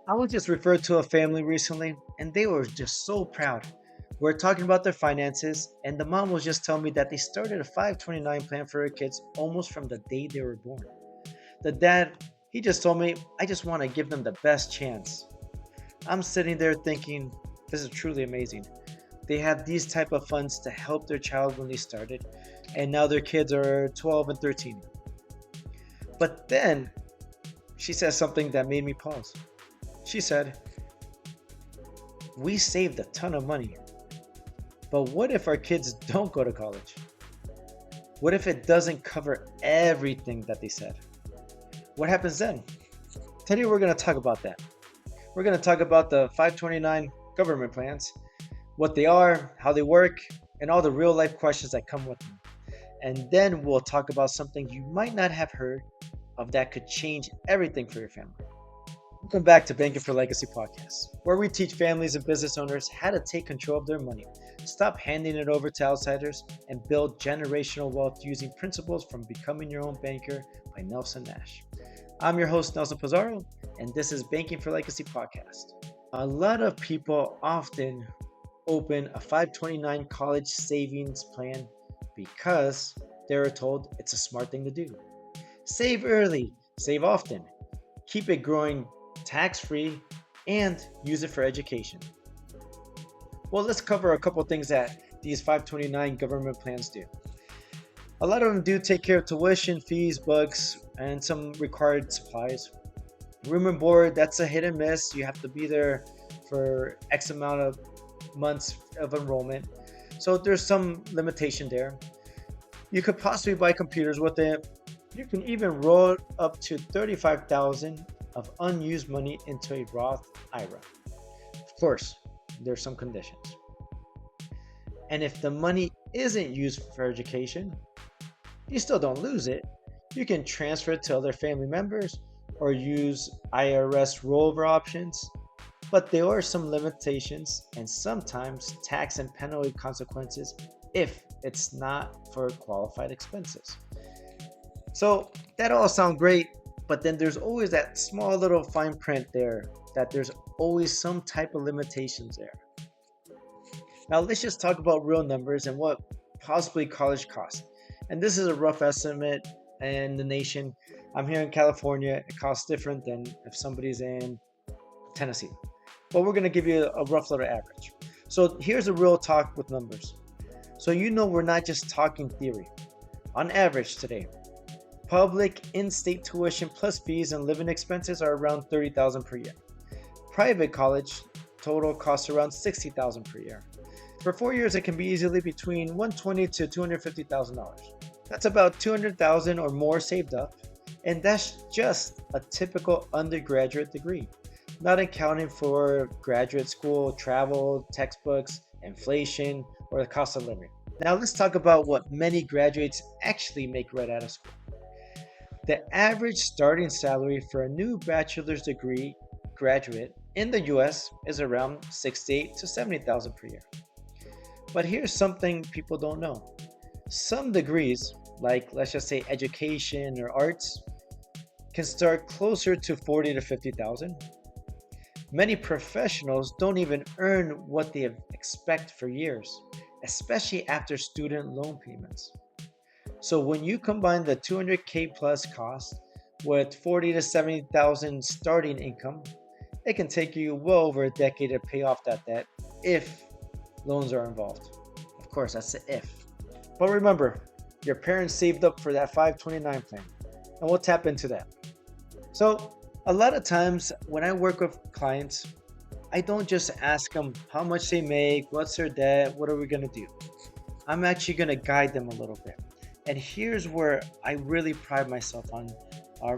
I was just referred to a family recently, and they were just so proud. We're talking about their finances, and the mom was just telling me that they started a 529 plan for her kids almost from the day they were born. The dad, he just told me, I just want to give them the best chance. I'm sitting there thinking, this is truly amazing. They have these type of funds to help their child when they started, and now their kids are 12 and 13. But then she said something that made me pause. She said, we saved a ton of money, but what if our kids don't go to college? What if it doesn't cover everything that they said? What happens then? Today we're going to talk about that. We're going to talk about the 529 government plans, what they are, how they work, and all the real life questions that come with them. And then we'll talk about something you might not have heard of that could change everything for your family. Welcome back to Banking for Legacy podcast, where we teach families and business owners how to take control of their money, stop handing it over to outsiders, and build generational wealth using principles from Becoming Your Own Banker by Nelson Nash. I'm your host, Nelson Pizarro, and this is Banking for Legacy podcast. A lot of people often open a 529 college savings plan because they're told it's a smart thing to do. Save early, save often, keep it growing tax free, and use it for education. Well, let's cover a couple things that these 529 government plans do. A lot of them do take care of tuition, fees, books, and some required supplies. Room and board, that's a hit and miss. You have to be there for X amount of months of enrollment. So there's some limitation there. You could possibly buy computers with it. You can even roll up to 35,000 of unused money into a Roth IRA. Of course, there's some conditions. And if the money isn't used for education, you still don't lose it. You can transfer it to other family members or use IRS rollover options. But there are some limitations and sometimes tax and penalty consequences if it's not for qualified expenses. So that all sounds great, but then there's always that small little fine print there that there's always some type of limitations there. Now let's just talk about real numbers and what possibly college costs. And this is a rough estimate in the nation. I'm here in California. It costs different than if somebody's in Tennessee. But we're going to give you a rough little average. So here's a real talk with numbers. So you know we're not just talking theory. On average today, public in-state tuition plus fees and living expenses are around $30,000 per year. Private college total costs around $60,000 per year. For 4 years, it can be easily between $120,000 to $250,000. That's about $200,000 or more saved up, and that's just a typical undergraduate degree, not accounting for graduate school, travel, textbooks, inflation, or the cost of living. Now let's talk about what many graduates actually make right out of school. The average starting salary for a new bachelor's degree graduate in the US is around $68,000 to $70,000 per year. But here's something people don't know. Some degrees, like let's just say education or arts, can start closer to $40,000 to $50,000. Many professionals don't even earn what they expect for years, especially after student loan payments. So when you combine the 200K plus cost with 40 to 70,000 starting income, it can take you well over a decade to pay off that debt if loans are involved. Of course, that's the if. But remember, your parents saved up for that 529 plan, and we'll tap into that. So a lot of times when I work with clients, I don't just ask them how much they make, what's their debt, what are we going to do. I'm actually going to guide them a little bit. And here's where I really pride myself on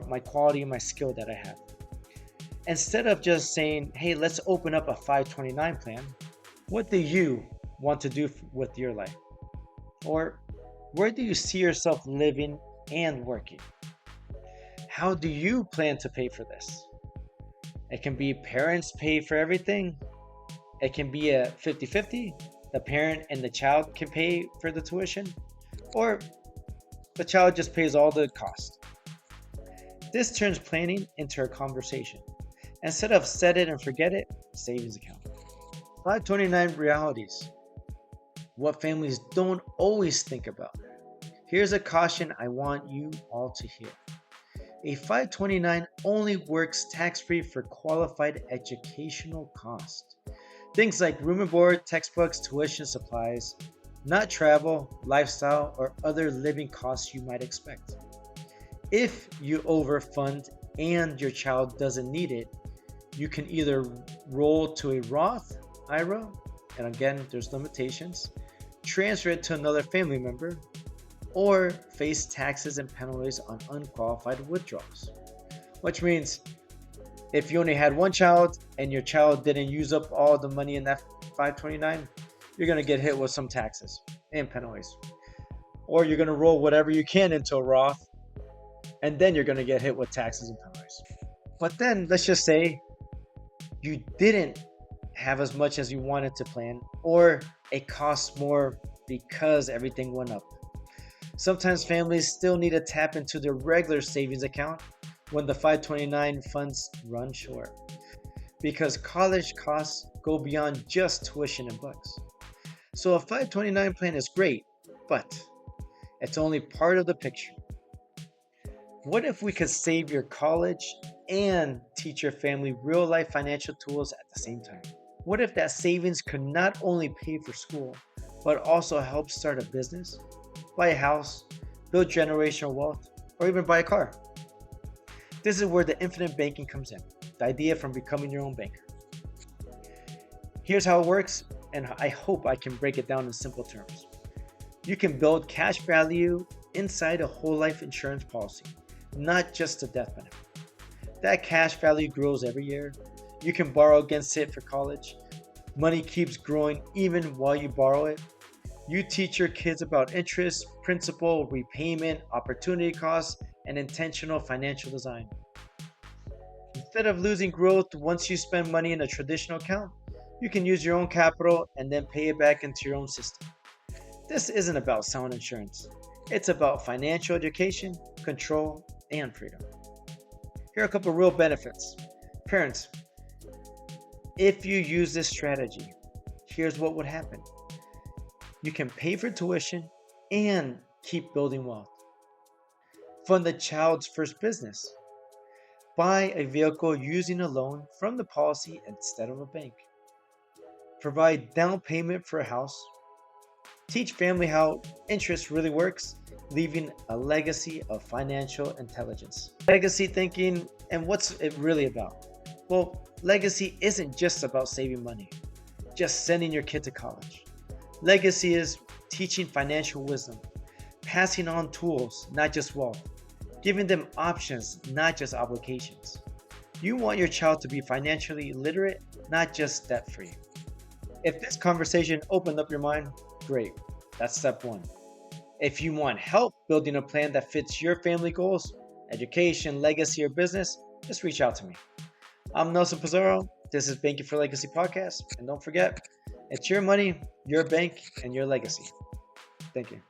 my quality and my skill that I have. Instead of just saying, hey, let's open up a 529 plan, what do you want to do with your life? Or where do you see yourself living and working? How do you plan to pay for this? It can be parents pay for everything. It can be a 50-50. The parent and the child can pay for the tuition. Or the child just pays all the cost. This turns planning into a conversation. instead of set it and forget it savings account. 529 realities. What families don't always think about. Here's a caution I want you all to hear. A 529 only works tax free for qualified educational costs. Things like room and board, textbooks, tuition, supplies, not travel, lifestyle, or other living costs you might expect. If you overfund and your child doesn't need it, you can either roll to a Roth IRA, and again, there's limitations, transfer it to another family member, or face taxes and penalties on unqualified withdrawals. Which means if you only had one child and your child didn't use up all the money in that 529, you're going to get hit with some taxes and penalties. Or you're going to roll whatever you can into a Roth, and then you're going to get hit with taxes and penalties. But then let's just say you didn't have as much as you wanted to plan, or it costs more because everything went up. Sometimes families still need to tap into their regular savings account when the 529 funds run short, because college costs go beyond just tuition and books. So a 529 plan is great, but it's only part of the picture. What if we could save your college and teach your family real life financial tools at the same time? What if that savings could not only pay for school, but also help start a business, buy a house, build generational wealth, or even buy a car? This is where the infinite banking comes in, the idea from becoming your own banker. Here's how it works, and I hope I can break it down in simple terms. You can build cash value inside a whole life insurance policy, not just a death benefit. That cash value grows every year. You can borrow against it for college. Money keeps growing even while you borrow it. You teach your kids about interest, principal, repayment, opportunity costs, and intentional financial design. Instead of losing growth once you spend money in a traditional account, you can use your own capital and then pay it back into your own system. This isn't about sound insurance. It's about financial education, control, and freedom. Here are a couple of real benefits. Parents, if you use this strategy, here's what would happen. You can pay for tuition and keep building wealth. Fund the child's first business. Buy a vehicle using a loan from the policy instead of a bank. Provide down payment for a house. Teach family how interest really works, leaving a legacy of financial intelligence. Legacy thinking, and what's it really about? Well, legacy isn't just about saving money, just sending your kid to college. Legacy is teaching financial wisdom, passing on tools, not just wealth, giving them options, not just obligations. You want your child to be financially literate, not just debt free. If this conversation opened up your mind, great. That's step one. If you want help building a plan that fits your family goals, education, legacy, or business, just reach out to me. I'm Nelson Pizarro. This is Banking for Legacy Podcast. And don't forget, it's your money, your bank, and your legacy. Thank you.